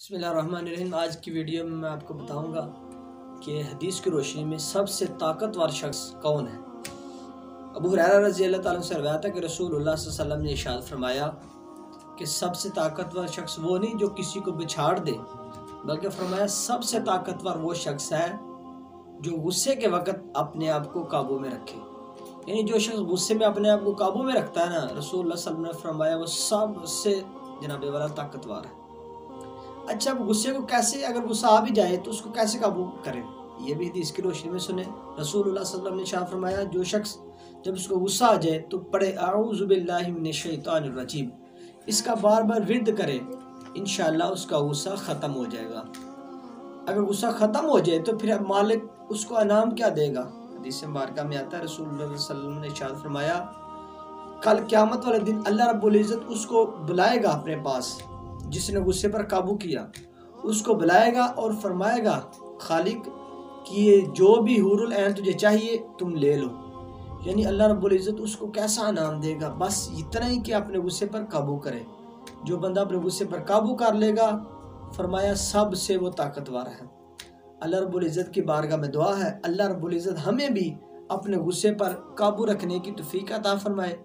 بسم اللہ الرحمن الرحیم۔ آج کی ویڈیو میں آپ کو بتاؤں گا کہ حدیث کی روشنی میں سب سے طاقتور شخص کون ہے۔ ابو ہریرہ رضی اللہ تعالیٰ سے روایت ہے کہ رسول اللہ صلی اللہ علیہ وسلم نے ارشاد فرمایا کہ سب سے طاقتور شخص وہ نہیں جو کسی کو بچھاڑ دے، بلکہ فرمایا سب سے طاقتور وہ شخص ہے جو غصے کے وقت اپنے آپ کو قابو میں رکھے۔ یعنی جو شخص غصے میں اپنے آپ کو قابو میں رکھتا ہے نا، رسول اللہ صلی اللہ علیہ وسلم نے فرمایا وہ سب سے جناب والا طاقتور ہے۔ اچھا، اب غصے کو کیسے، اگر غصہ آ بھی جائے تو اس کو کیسے قابو کریں، یہ بھی حدیث کی روشنی میں سنیں۔ رسول اللہ صلی اللہ علیہ وسلم نے ارشاد فرمایا جو شخص جب اس کو غصہ آ جائے تو پڑھے اعوذ باللہ من الشیطان الرجیم، اس کا بار بار ورد کرے، انشاءاللہ اس کا غصہ ختم ہو جائے گا۔ اگر غصہ ختم ہو جائے تو پھر مالک اس کو انعام کیا دے گا؟ حدیث مبارکہ میں آتا ہے رسول اللہ صلی اللہ علیہ وسلم نے ارشاد فرمایا کل قیامت والے دن اللہ رب العزت اس کو بلائے گا اپنے پاس، جس نے غصے پر قابو کیا اس کو بلائے گا اور فرمائے گا خالق کہ یہ جو بھی حور العین تجھے چاہیے تم لے لو۔ یعنی اللہ رب العزت اس کو کیسا انعام دے گا، بس اتنا ہی کہ اپنے غصے پر قابو کرے۔ جو بندہ اپنے غصے پر قابو کر لے گا، فرمایا سب سے وہ طاقتور ہے۔ اللہ رب العزت کی بارگاہ میں دعا ہے اللہ رب العزت ہمیں بھی اپنے غصے پر قابو رکھنے کی توفیق عطا فرمائے۔